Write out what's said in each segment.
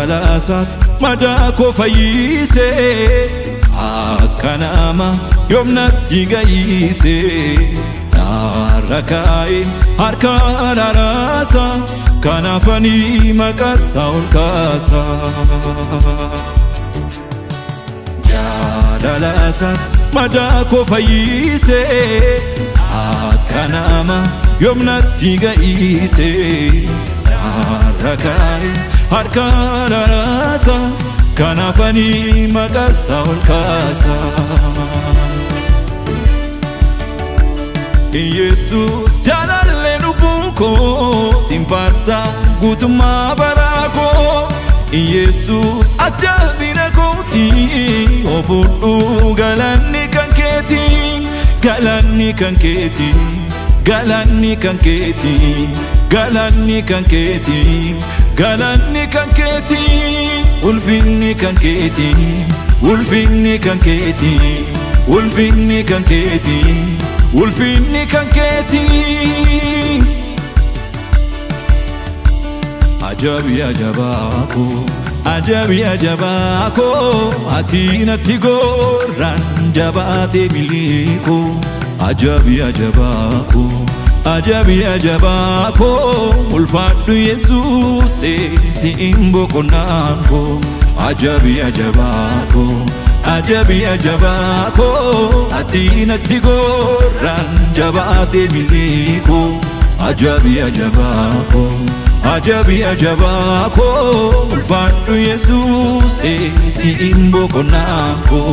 Jalalasat madako fayyise akkanama yomnatti gayise narakai harkararasa kanafani makasa ulkasa Jalalasat madako fayyise akkanama yomnatti gayise narakai harkararasa kanafani makasa ulkasa Jesus jalalle nubuko simfarsa gutuma barako Jesus ajabina koti ofudu galanni kanketi galanni kanketi galanni kanketi galanni kanketi galanni kanketi ulfinni kanketi ulfinni kanketi ulfinni kanketi ulfinni kanketi ajabi ajabako ajabi ajabako atina tigoran jabate miliko ajabi ajabako ajabi ajabako ulfadu Jesus simbo konanko ajabi ajabako ajabi ajabako atina tigoran jabate miliko ajabi ajabako ajabi ajabako ulfadu Jesus simbo konanko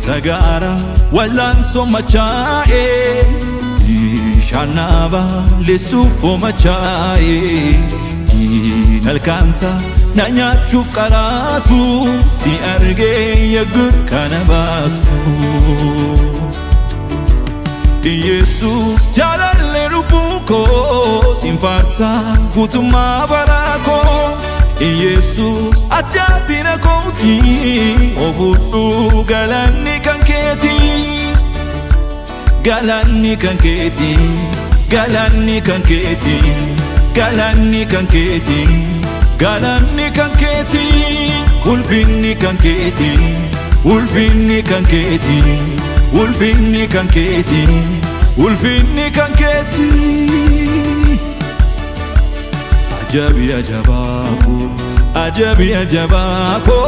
Sagara walan so machae Shanaba lesufo machae Nalkansa nanyachuf karatu Si arge yagur kanabasu Jesus jalalle rubuko Simfarsa kutuma barako Jesus ajabina koti ofudu galanni kanketi galanni kanketi galanni kanketi galanni kanketi galanni kanketi ulfinni kanketi ulfinni kanketi ulfinni kanketi ulfinni kanketi ajabi ajabako ajabi ajabako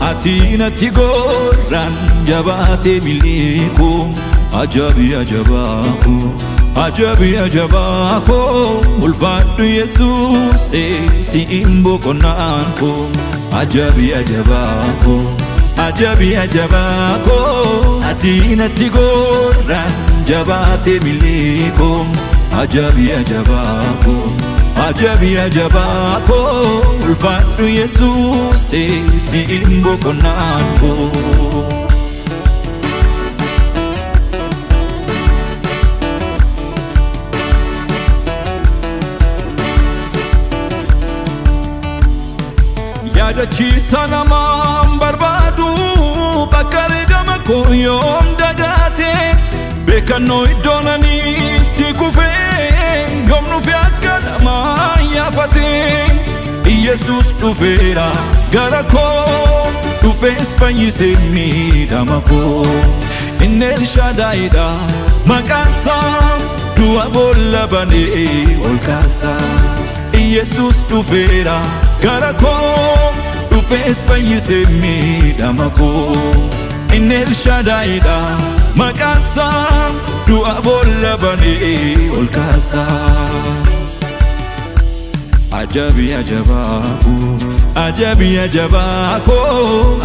atina tigoran jabate miliko ajabi ajabako ajabi ajabako ulfadu Jesus simbo konanko ajabi ajabako ajabi ajabako atina tigoran jabate miliko ajabi ajabako ajabi ajabako ulfadu Jesus simbo konanko Yadachisa namam barbadu bakargama koyom dagate bekano idonani tikufe yom nufi akadama yafate Jesus dufera garako dufes payise midamako inel shadaida makasa dua bolla bane olkasa Jesus dufera garako dufes payise midamako inel shadaida makasa dua bolla bane olkasa ajabi ajabako ajabi ajabako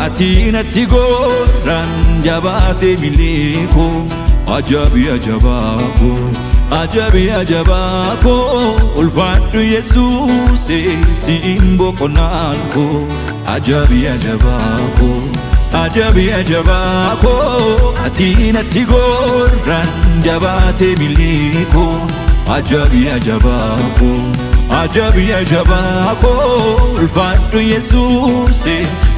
atina tigoran jabate miliko ajabi ajabako ajabi ajabako ulfadu Jesus simbo konanko ajabi ajabako ajabi ajabako atina tigoran jabate miliko ajabi ajabako ajabi ajabako ulfaadhu Yesuus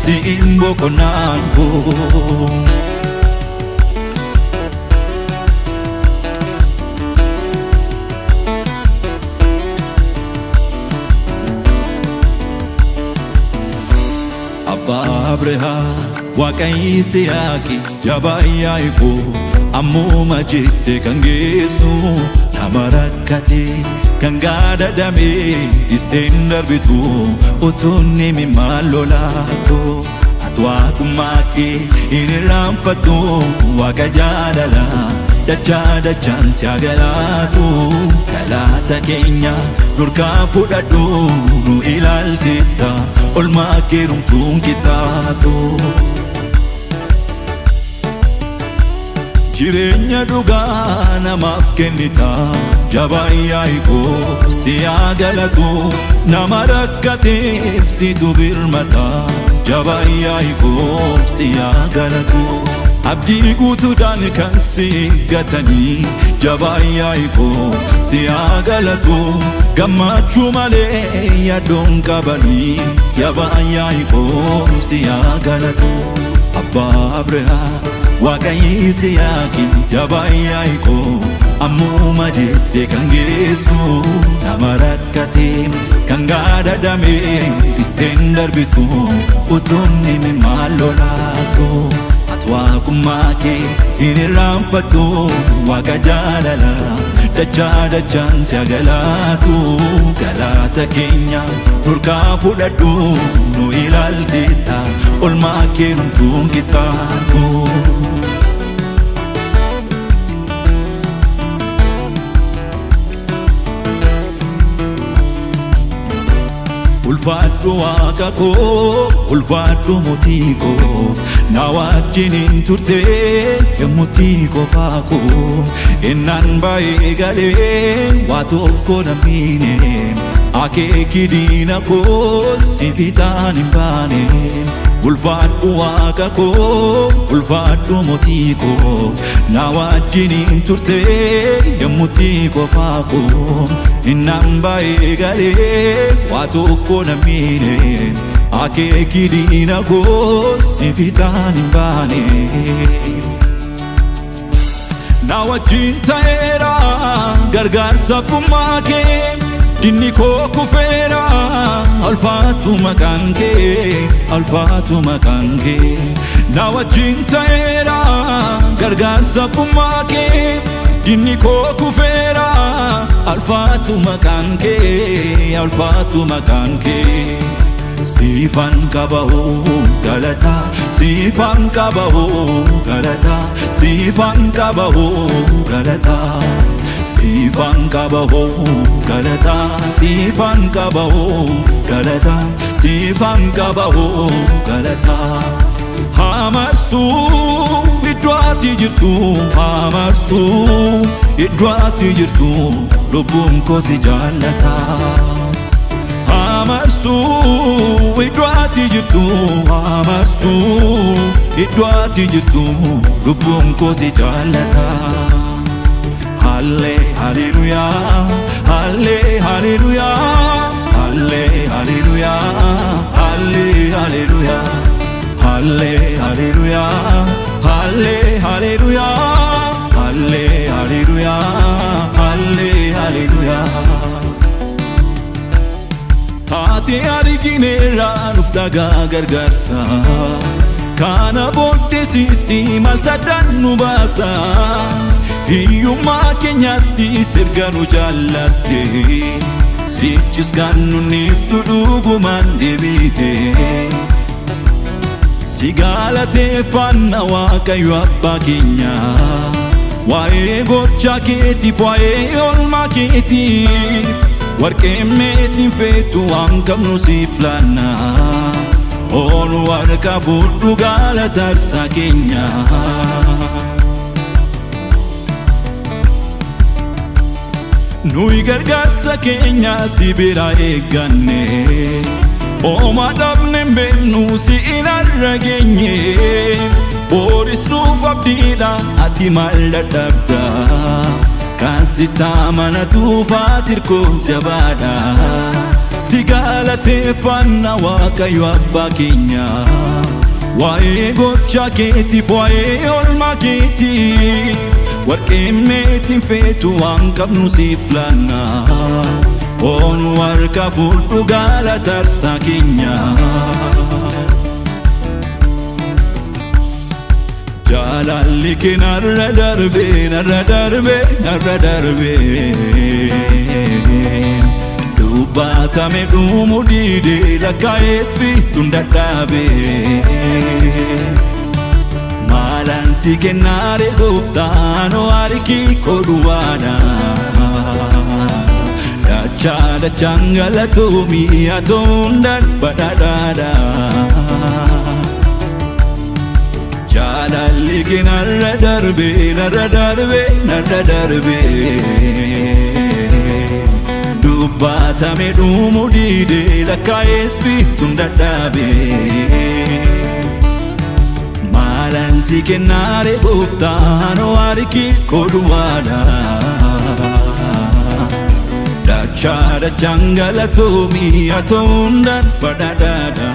siin boqonnaan koo Abba Abrahaam Waaqayyo Isiyaaqi jabaa Yaaqoob ammuma jette kan geessu nama rakkate kan gaadadame isteen darbitu utuunni mimaan lolaasu ati waaqummaa kee hin irraanfattu waaqa jaalala dachaa dachaan si haa galatu galata keenya nurkaa fudhadhu nu ilaaltetta olmaa keerumtuun kitaatu Jireenya dhugaa namaaf kennita jabaa Yaaqoob si haa galatu nama rakkateef situ birmata jabaa Yaaqoob si haa galatu abdii guutuudhaan kan si gatanii jabaa Yaaqoob si haa galatu gammachuu malee yaadoon qabanii jabaa Yaaqoob si haa galatu Abba Abrahaam Waaqayyo Isiyaaqi jabaa Yaaqoob ammuma jette kan geessu nama rakkate kan gaadadame isteen darbitu utuunni mimaan lolaasu ati waaqummaa kee hin irraanfattu waaqa jaalala dachaa dachaan si haa galatu galata keenya nurkaa fudhadhu nu ilaaltetta olmaa keerumtuun kitaatu Ulfaadhu waaqa koo ulfaadhu mootii koo na wajjiniin turte yemmuutii qofaa koo innaan baay'ee galee waa tokko namine akeeki diina koo si fiixaan hin baane ulfaadhu waaqa koo ulfaadhu mootii koo na wajjiniin turte yemmuutii qofaa koo innaan baay'ee galee waa tokko namine akeeki diina koo si fiixaan hin baane na wajjin ta'eera gargaarsa abbummaa kee dinni koo kufeera ulfaatu maqaan kee ulfaatu maqaan kee na wajjin ta'eera gargaarsa abbummaa kee dinni koo kufeera ulfaatu maqaan kee ulfaatu maqaan kee Sifan kabaho galata sifan kabaho galata sifan kabaho galata sifan kabaho galata sifan kabaho galata sifan kabaho galata Hamarsu idwaati jirtu hamarsu idwaati jirtu lubbuun koo si jaallata Hamarsu idwaati jirtu hamarsu idwaati jirtu lubbuun koo si jaallata Halle hallelujah halle hallelujah halle hallelujah halle hallelujah halle hallelujah halle hallelujah halle hallelujah halle hallelujah Ati argineera nuuf dhagaa gargaarsa kana booddee sitti maltadhaan nu baasa hiyyummaa keenyatti sirga nu jaallatte sichis kan nuuf dhugumaan deebite si galateeffanna Waaqayyo abbaa keenya waa'ee gochaa keetiif waa'ee oolmaa keetiif warqee meetiin feetu waan qabnu siif laanna oonu warqa fudhu galataarsa keenya nuyi gargaarsa keenya si bira eegganne ooma dhabne beeknu si irra geenye booris nuuf abdiidha ati maal dadhabda kan sitti amanatu faatirkoo jabaadha si galateeffanna Waaqayyo abbaa keenya waa'ee gocha keetiif waa'ee oolmaa keetiif warqeen meetiin feetu waan qabnu siif laanna oonu harka fuudhu galatarsaa keenya jaalalli kee narra darbe narra darbe narra darbe dubbatame dhumu diide lakkaa'ees bituun dadhabe maalansi kennaare gooftaan harki koo duwwaadha dachaa dachaan galatoomii atoo hundaan badhaadhaadha jaalalli kee narra darbe narra darbe narra darbe dubbatame dhumu diide lakkaa'ees bituun dadhabe maalansi kennaare gooftaan harki koo duwwaadha dachaa dachaan galatoomii atoo hundaan badhaadhaadha